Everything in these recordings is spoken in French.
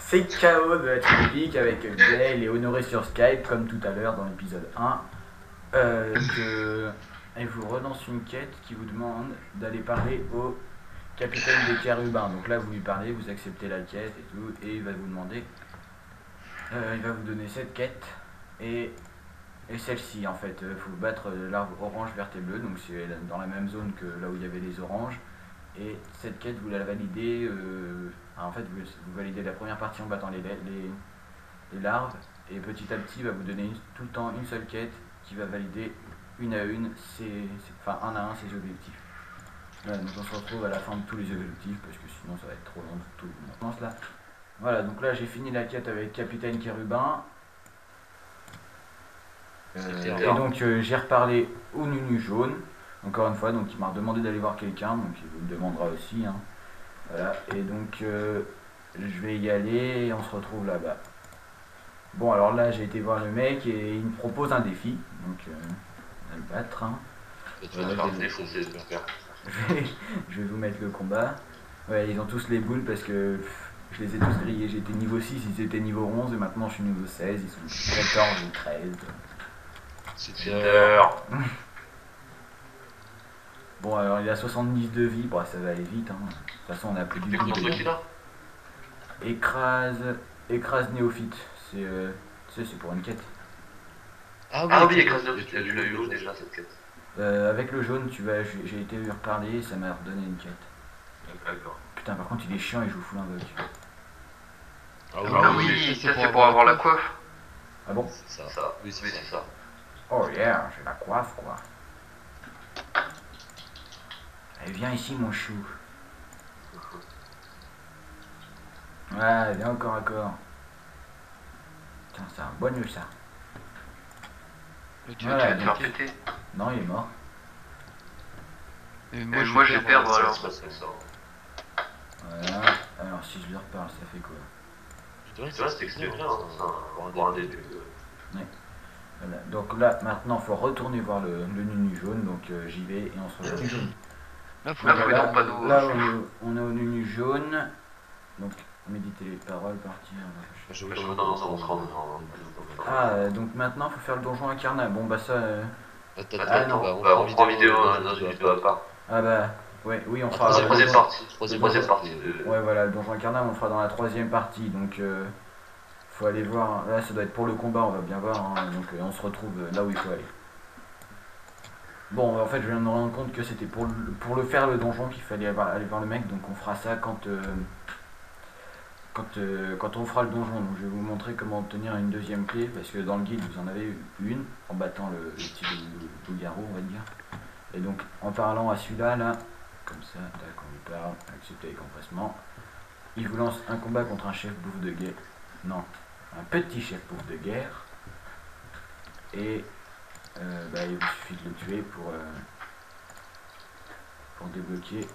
C'est KO de la Team Epic avec Gale et Honoré sur Skype, comme tout à l'heure dans l'épisode 1. Elle vous relance une quête qui vous demande d'aller parler au capitaine des Carubins. Donc là, vous lui parlez, vous acceptez la quête et tout, et il va vous demander. Il va vous donner cette quête et celle-ci en fait. Il faut battre l'arbre orange, vert et bleu, donc c'est dans la même zone que là où il y avait les oranges. Et cette quête, vous la validez. En fait, vous validez la première partie en battant les larves. Et petit à petit, il va vous donner tout le temps une seule quête qui va valider une à une, enfin un à un, ses objectifs. Voilà, donc on se retrouve à la fin de tous les objectifs parce que sinon ça va être trop long tout le monde. Là. Voilà, donc là j'ai fini la quête avec Capitaine Kérubin. Et donc j'ai reparlé au Nunu Jaune. Encore une fois, donc il m'a demandé d'aller voir quelqu'un, donc il me demandera aussi. Hein. Voilà, et donc je vais y aller et on se retrouve là-bas. Bon, alors là j'ai été voir le mec et il me propose un défi, donc on va le battre. Hein. Tu vas te faire défoncer, j'espère. Je vais vous mettre le combat. Ouais, ils ont tous les boules parce que je les ai tous grillés. J'étais niveau 6, ils étaient niveau 11 et maintenant je suis niveau 16, ils sont 14 ou 13. Super. Bon, alors il a 70 de vie, bon, ça va aller vite. Hein. De toute façon, on a plus du tout de vie. Écrase néophyte. C'est pour une quête. Ah oui, écrase néophyte, tu l'as eu déjà cette quête. Avec le jaune, j'ai été lui reparler et ça m'a redonné une quête. D'accord. Putain, par contre, il est chiant et je vous fous l'invoque. Ah oui, ça c'est pour avoir la coiffe. Ah bon? C'est ça. Oui, c'est ça. Oh yeah, j'ai la coiffe quoi. Allez, viens ici mon chou. Ouais, viens au corps à corps. Tiens, c'est un bon nœud ça. Tu vas te faire péter. Non, il est mort. Moi je vais perdre alors. Voilà, alors si je lui reparle, ça fait quoi? Tu vois, c'est extrêmement bien, pour un début. Ouais. Voilà. Donc là, maintenant, il faut retourner voir le Nunu jaune, donc j'y vais et on se retrouve. Là, faut dans pas d'eau. Là, on est au Nunu jaune, donc méditer les paroles, partir. Ah, donc maintenant, il faut faire le donjon incarnat. Bon, bah ça. Attends, on prend vidéo dans une vidéo à part. Ah bah, ouais, oui, on fera. Troisième partie. Ouais, voilà, le donjon incarnat, on le fera dans la troisième partie, donc. Faut aller voir, là ça doit être pour le combat, on va bien voir, hein, donc on se retrouve là où il faut aller. Bon, en fait je viens de me rendre compte que c'était pour le faire le donjon qu'il fallait aller voir le mec, donc on fera ça quand on fera le donjon. Donc je vais vous montrer comment obtenir une deuxième clé, parce que dans le guide vous en avez une, en battant le petit loup-garou on va dire. Et donc en parlant à celui-là, là, comme ça, tac, on lui parle, accepter avec empressement, il vous lance un combat contre un chef bouffe de guet. Non. Un petit chef bouffe de guerre et il vous suffit de le tuer pour débloquer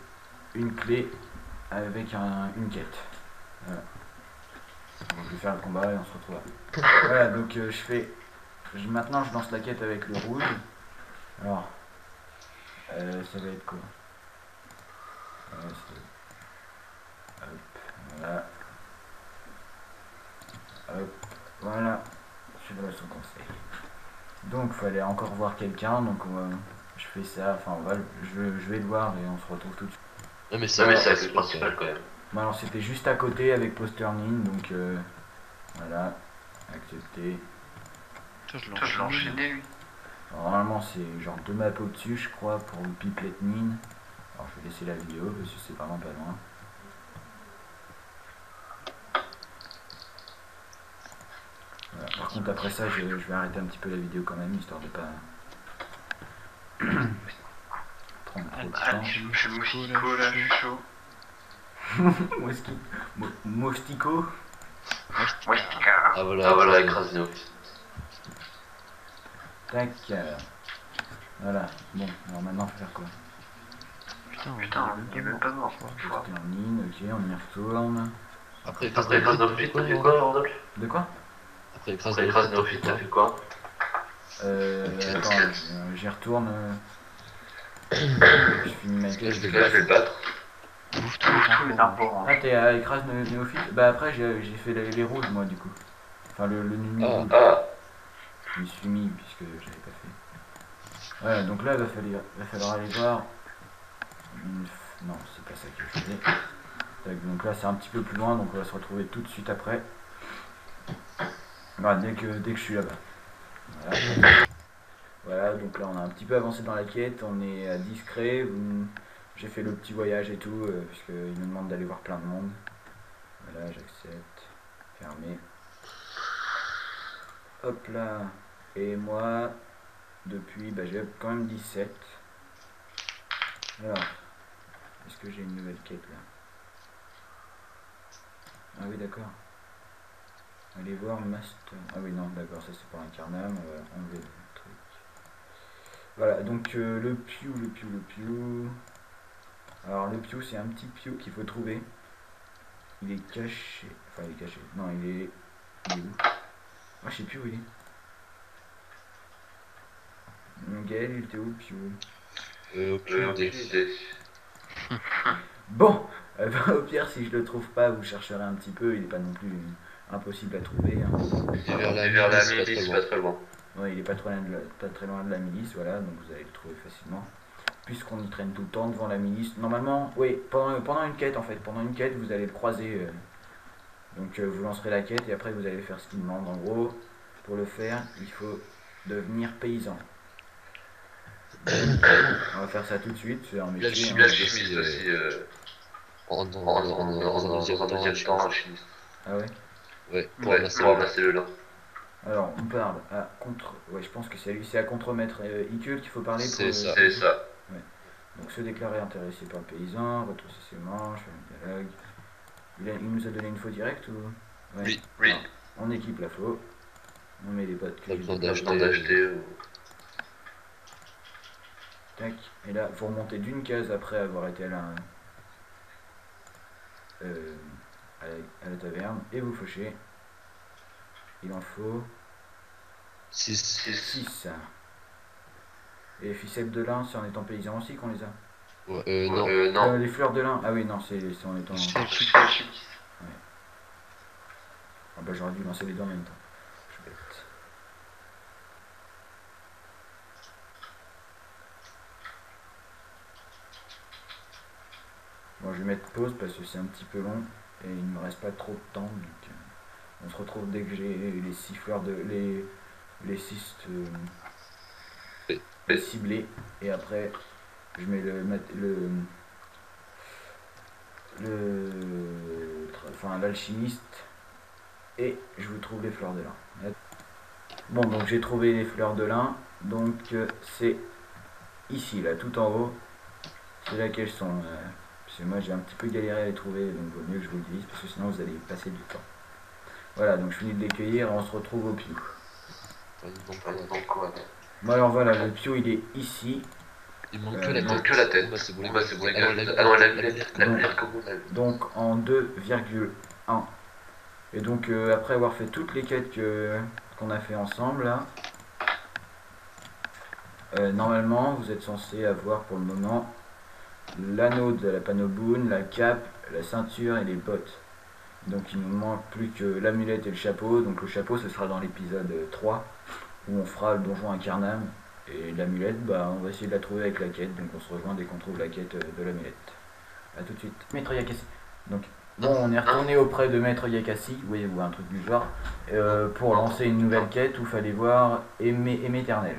une clé avec une quête. Voilà. Donc je vais faire le combat et on se retrouve là. Voilà, donc maintenant je lance la quête avec le rouge. Alors ça va être quoi? Hop, voilà. Hop, voilà, je donne son conseil. Donc il fallait encore voir quelqu'un, donc je fais ça, enfin je vais le voir et on se retrouve tout de suite. Non mais c'est le principal quand même. Bon alors c'était juste à côté avec Posternin, donc voilà, accepter. Je l'ai enchaîné lui. Alors, normalement c'est genre 2 maps au-dessus je crois pour le Piplet Mine. Alors je vais laisser la vidéo parce que c'est vraiment pas loin. Voilà. Par contre après ça je vais arrêter un petit peu la vidéo quand même histoire de pas prendre trop de temps. Je suis Moustico là, je suis chaud. Moustico. Ah voilà, écrase néophyte. Tac. Voilà. Bon, alors maintenant faut faire quoi? Putain, il est même pas mort. On termine, ok, on y retourne. Après écrase néophyte, t'as fait quoi Jordan? De quoi? Après écrase néophyte, t'as fait quoi? Attends, j'y retourne. Je finis ma quête. Je vais le battre. Bouffe tous les arbres. Ah, t'es à écrase néophyte? Bah après j'ai fait les rouges moi du coup. Enfin le numéro rouge. Je me suis mis puisque j'avais pas fait. Voilà, donc là va falloir aller voir. Non, c'est pas ça que je faisais. Donc là c'est un petit peu plus loin, donc on va se retrouver tout de suite après. Voilà, dès que je suis là-bas. Voilà. Voilà, donc là on a un petit peu avancé dans la quête, on est à discret. J'ai fait le petit voyage et tout, puisqu'il me demande d'aller voir plein de monde. Voilà, j'accepte. Fermé. Hop là. Et moi, depuis, bah, j'ai quand même 17. Alors, est-ce que j'ai une nouvelle quête là? Ah oui, d'accord. Allez voir Master. Ah oui, non, d'accord, ça c'est pour un carnam. On va enlever le truc. Voilà, donc le piou. Alors, le piou, c'est un petit piou qu'il faut trouver. Il est caché. Enfin, il est caché. Non, il est où? Ah, je sais plus où il est. Gaël, il était où, piou? Aucune idée. Bon, au pire, si je le trouve pas, vous chercherez un petit peu. Il est pas non plus impossible à trouver. Hein. Et vers la milice, pas très loin. Ouais, il est pas très loin de la milice, voilà, donc vous allez le trouver facilement. Puisqu'on y traîne tout le temps devant la milice. Normalement, oui, pendant une quête en fait, vous allez le croiser. Donc vous lancerez la quête et après vous allez faire ce qu'il demande. En gros, pour le faire, il faut devenir paysan. On va faire ça tout de suite, c'est un métier. L'alchimiste aussi, dans un deuxième temps, alchimiste. Ah ouais? Ouais, pour ramasser le lin. Alors, on parle à contre... Ouais, je pense que c'est lui, c'est à contremaître Icule qu'il faut parler pour... C'est ça. Ouais. Donc, se déclarer intéressé par le paysan, retrousser ses manches, faire un dialogue. Il nous a donné une faux directe ou... Ouais. Oui. Alors, on équipe la faux. On met les bottes que Pas besoin d'acheter. Tac. Et là, vous remontez d'une case après avoir été à la taverne et vous fauchez. Il en faut 6. Et les ficelles de lin, c'est en étant paysan aussi qu'on les a? Ouais, non. Les fleurs de lin, ah oui, non, c'est en étant... Ouais. Ah bah j'aurais dû lancer les deux en même temps. Je suis bête. Bon, je vais mettre pause parce que c'est un petit peu long et il ne me reste pas trop de temps. Donc on se retrouve dès que j'ai les 6 fleurs de... les 6 ciblés. Et après, je mets l'alchimiste et je vous trouve les fleurs de lin. Bon, donc j'ai trouvé les fleurs de lin, donc c'est ici là, tout en haut, c'est là qu'elles sont, parce que moi j'ai un petit peu galéré à les trouver, donc il vaut mieux que je vous le dise parce que sinon vous allez y passer du temps. Voilà, donc je finis de les cueillir et on se retrouve au piou. Bon alors voilà, le piou il est ici. Il manque que la tête. C'est bon, donc en 2,1. Et donc après avoir fait toutes les quêtes qu'on a fait ensemble là, normalement vous êtes censé avoir pour le moment l'anneau de la panoboune, la cape, la ceinture et les bottes. Donc il nous manque plus que l'amulette et le chapeau. Donc le chapeau ce sera dans l'épisode 3 où on fera le donjon à Carnam. Et l'amulette, bah, on va essayer de la trouver avec la quête, donc on se rejoint dès qu'on trouve la quête de l'amulette. A tout de suite. Maître Yakassi. Donc, bon, on est retourné auprès de Maître Yakassi, oui, ou un truc du genre, pour lancer une nouvelle quête où il fallait voir Éméternel.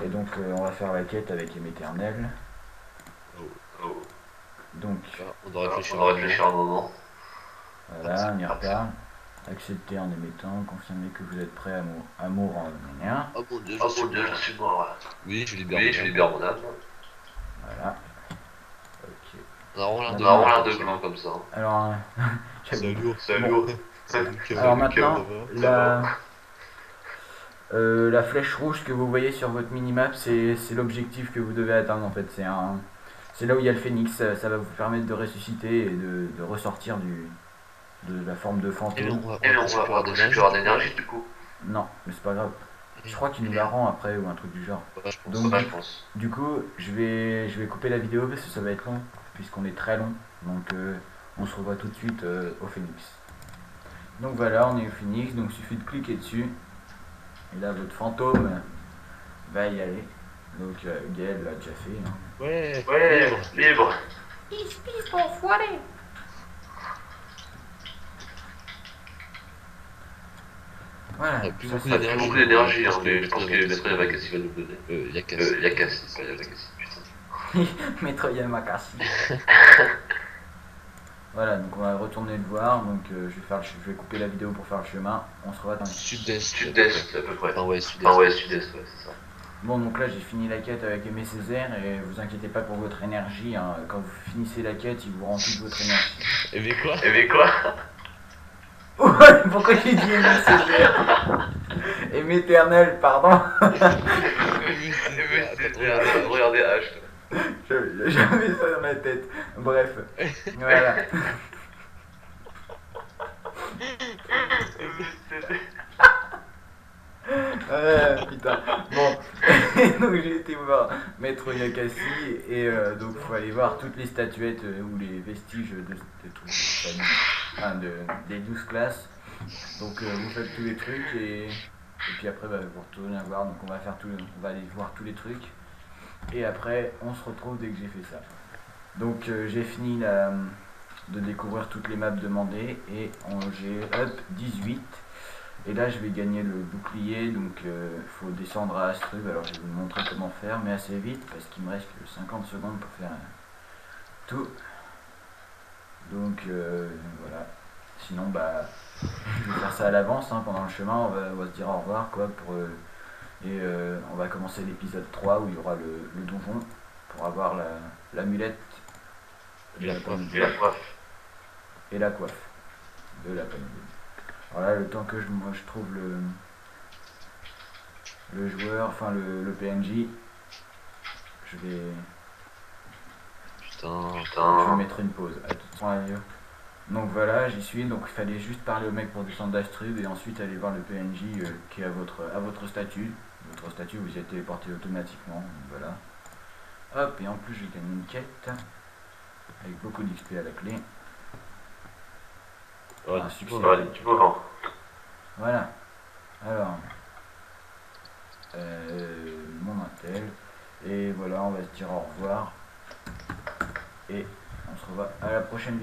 Et donc, on va faire la quête avec Éméternel. Donc, on doit réfléchir un moment. Voilà, on y reparle. Accepter en émettant, confirmer que vous êtes prêt à mourir en rien. Oh mon dieu, je suis mort. Oui, je libère mon âme. Voilà. Ok. On a vraiment l'air de blanc comme ça. Alors, Salut. Bon. Alors maintenant, la flèche rouge que vous voyez sur votre minimap, c'est l'objectif que vous devez atteindre en fait. C'est là où il y a le phénix, ça va vous permettre de ressusciter et de ressortir de la forme de fantôme. Et on va plus avoir d'énergie du coup. Non, mais c'est pas grave. Je crois qu'il nous la rend après ou un truc du genre. Ouais, je pense. Donc, Ouais, je pense. du coup, je vais couper la vidéo parce que ça va être long, puisqu'on est très long. Donc, on se revoit tout de suite au Phoenix. Donc voilà, on est au Phoenix, donc il suffit de cliquer dessus. Et là, votre fantôme va y aller. Donc, Gaël l'a déjà fait. Hein. Ouais, Ouais, libre. Pisse, enfoiré. Voilà, On a plus ça, beaucoup c'est- d'énergie. Beaucoup d'énergie, hein, mais je pense que Maître Yamakasi va nous donner. Yakas. Yakas, c'est pas Yamakasi, putain. Maître Yamakasi. Voilà, donc on va retourner le voir. Donc je vais couper la vidéo pour faire le chemin. On se revoit dans les... Sud-est. Sud-est, à peu près. Enfin, ouais, sud-est. Ah ouais, sud-est, ouais, c'est ça. Bon, donc là j'ai fini la quête avec Aimé Césaire et vous inquiétez pas pour votre énergie. Hein. Quand vous finissez la quête, il vous rend toute votre énergie. Et mais quoi? Et mais quoi? Ouais, pourquoi j'ai dit Aimé Césaire? Aimé éternel, pardon. Regardez H. J'avais ça dans ma tête. Bref, voilà. Putain. Bon, donc j'ai été voir Maître Yakassi et donc faut aller voir toutes les statuettes ou les vestiges de toutes les familles, enfin, des 12 classes. Donc vous faites tous les trucs et puis après bah, vous retournez à voir. Donc on va aller voir tous les trucs et après on se retrouve dès que j'ai fait ça. Donc j'ai fini de découvrir toutes les maps demandées et j'ai up 18. Et là je vais gagner le bouclier, donc faut descendre à Astrub. Alors je vais vous montrer comment faire, mais assez vite parce qu'il me reste que 50 secondes pour faire tout. Donc voilà. Sinon bah je vais faire ça à l'avance, hein, pendant le chemin on va se dire au revoir quoi et on va commencer l'épisode 3 où il y aura le donjon pour avoir l'amulette Et la coiffe. Et la coiffe. et la coiffe de la panne. Voilà, le temps que moi je trouve le joueur, enfin le PNJ, je vais Putain. mettre une pause. À tout de suite. Donc voilà, j'y suis, donc il fallait juste parler au mec pour descendre d'Astrub et ensuite aller voir le PNJ qui est à votre statut. Votre statut, vous y êtes téléporté automatiquement, donc voilà. Hop, et en plus j'ai gagné une quête avec beaucoup d'XP à la clé. Ouais, Un succès. Tu peux vendre. Voilà. Alors, mon intel. Et voilà, on va se dire au revoir. Et on se revoit à la prochaine vidéo.